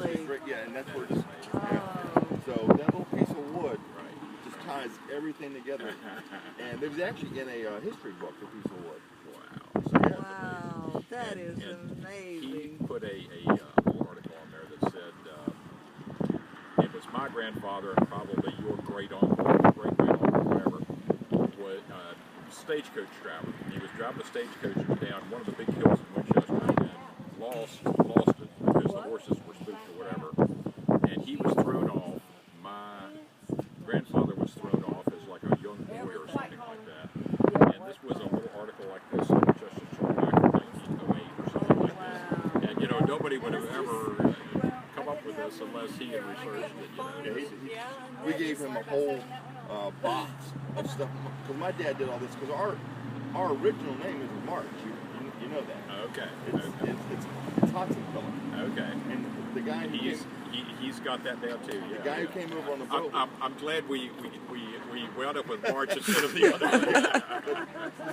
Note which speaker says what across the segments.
Speaker 1: Really?
Speaker 2: Yeah, and that's where it's. Yeah.
Speaker 1: Oh.
Speaker 2: So that little piece of wood just ties everything together. And it was actually in a history book, a piece of wood.
Speaker 3: Wow.
Speaker 2: So yeah.
Speaker 1: Wow, that is
Speaker 3: And
Speaker 1: amazing.
Speaker 3: he put a little article on there that said it was my grandfather and probably your great uncle, great great uncle, whatever, was stagecoach driver. He was driving a stagecoach down one of the big hills in Winchester and lost it because the horses were spooked or whatever. And he was thrown off. My grandfather was thrown off as like a young boy or something like that. And this was a little article like this in Winchester short back in 1908 or something like this. And you know, nobody would have ever come up with this unless he had researched it. You know,
Speaker 2: We gave him a whole box of stuff because my dad did all this because our original name is March. You know that.
Speaker 3: Okay.
Speaker 2: It's Hudson Phillip.
Speaker 3: Okay.
Speaker 2: And the guy
Speaker 3: he's got that down too. Yeah.
Speaker 2: The guy who came over on the boat.
Speaker 3: I'm glad we wound up with March instead of the other.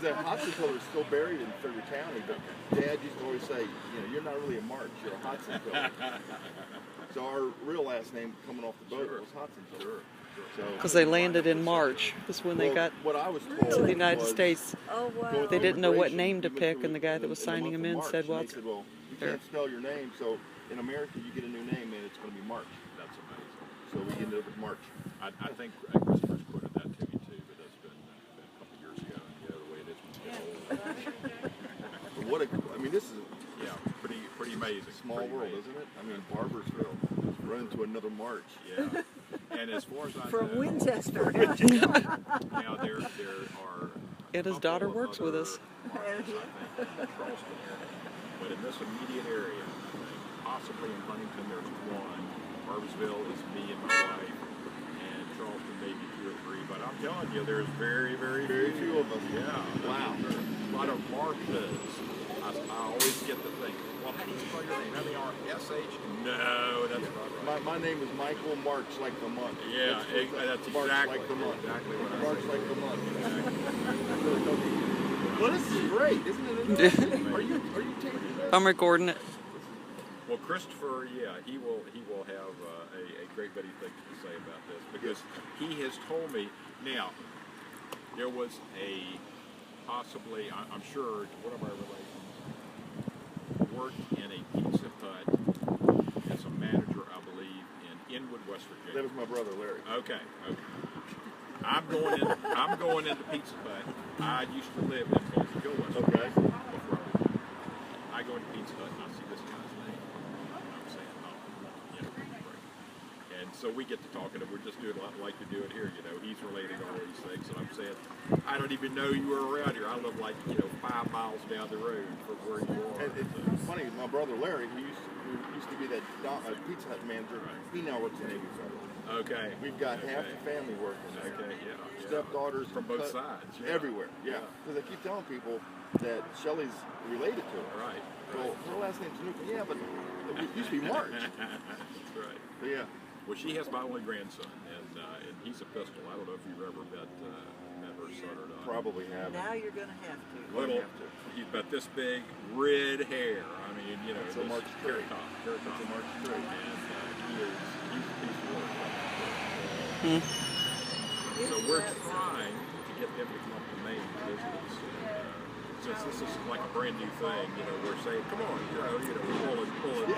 Speaker 2: The Hudson Phillip is still buried in Frederick County, but Dad used to always say, you know, you're not really a March, you're a Hudson Phillip. So our real last name coming off the boat was Hudson Phillip.
Speaker 4: Because they landed in March. That's when they got
Speaker 2: what I was told
Speaker 4: to the United States.
Speaker 1: Oh, wow.
Speaker 4: They didn't know what name to pick, and the guy that was signing them in said, well,
Speaker 2: you can't spell your name, so in America you get a new name and it's going to be March.
Speaker 3: That's amazing.
Speaker 2: So we ended up with March.
Speaker 3: I think Christopher's quoted that to me too, but that's been a couple years ago. Yeah, the way it is when you get old.
Speaker 2: But I mean, this is
Speaker 3: pretty amazing.
Speaker 2: Small world, isn't it? I mean, Barbersville run into another March.
Speaker 3: Yeah. And as far as I
Speaker 1: From
Speaker 3: know,
Speaker 1: Winchester.
Speaker 3: now there are.
Speaker 4: and his daughter works with us.
Speaker 3: Marches, I think, in Charleston area. But in this immediate area, possibly in Huntington, there's one. Barbersville is me and my wife, and Charleston maybe 2 or 3. But I'm telling you, there's very
Speaker 2: few of us.
Speaker 3: Yeah.
Speaker 2: Wow.
Speaker 3: A lot of Marches. I always get the thing. Well, how do you spell your name? M-A-R-S-H? No, that's not right.
Speaker 2: My name is Michael March, like the month.
Speaker 3: Yeah, that's
Speaker 2: March
Speaker 3: exactly,
Speaker 2: like the month.
Speaker 3: Exactly what I
Speaker 2: March
Speaker 3: said.
Speaker 2: like the month.
Speaker 3: Exactly.
Speaker 2: Well, this is great, isn't it? Are you taking this?
Speaker 4: I'm recording it.
Speaker 3: Well, Christopher, yeah, he will have a great many things to say about this because he has told me. Now, there was possibly, I'm sure, one of our relations worked in a Pizza Hut as a manager, I believe, in Inwood, West Virginia.
Speaker 2: That was my brother, Larry.
Speaker 3: Okay. I'm going into Pizza Hut. I used to live in Baltimore Hill, West Virginia.
Speaker 2: Okay.
Speaker 3: I go into Pizza Hut and I see this guy's name. I'm saying, oh, great. And so we get to talking, and we're just doing a lot like you're doing here. You know, he's relating all these things, and I'm saying, I don't even know you were around here. I live like 5 miles down the road from where you are.
Speaker 2: And it's funny, my brother Larry, who used to be that Pizza Hut manager, he now works in Navy Federal.
Speaker 3: Okay.
Speaker 2: We've got half the family working there.
Speaker 3: Okay, yeah.
Speaker 2: Stepdaughters
Speaker 3: from both sides. Yeah.
Speaker 2: Everywhere, yeah. Because I keep telling people that Shelley's related to her.
Speaker 3: Right.
Speaker 2: Well, her last name's Nuka. Yeah, but it used to be March.
Speaker 3: That's right.
Speaker 2: But yeah.
Speaker 3: Well, she has my only grandson, and he's a pistol. I don't know if you've ever met her son or not.
Speaker 2: Probably haven't.
Speaker 1: Now you're going to have to.
Speaker 3: Little, he's about this big, red hair. I mean,
Speaker 2: it's a March trait.
Speaker 3: It's
Speaker 2: a March trait.
Speaker 3: And he's
Speaker 4: Hmm.
Speaker 3: So we're trying to get them to come up to Maine to visit us. Since this is like a brand new thing, we're saying, come on, we're pulling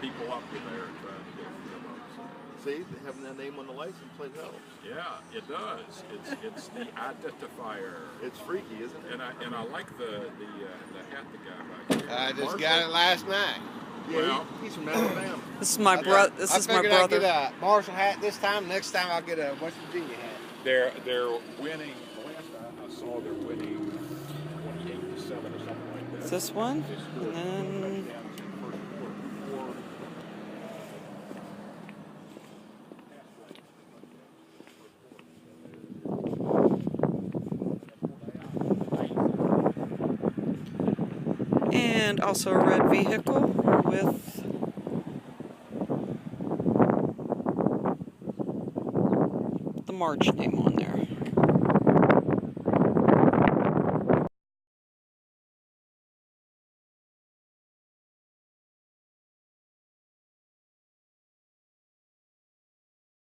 Speaker 3: people up in there and trying to get them up. So.
Speaker 2: See, having that name on the license plate helps.
Speaker 3: Yeah, it does. It's the identifier.
Speaker 2: It's freaky, isn't it?
Speaker 3: And I like the hat the guy back here.
Speaker 5: I just got it last night.
Speaker 2: Yeah,
Speaker 3: well,
Speaker 2: he's from Alabama.
Speaker 4: This is my brother. This is my brother.
Speaker 5: I get a Marshall hat this time. Next time I'll get a West Virginia hat.
Speaker 3: They're winning. The last I saw, they're winning 28-7 or something like that.
Speaker 4: It's this one, and then. And also a red vehicle with the March name on there.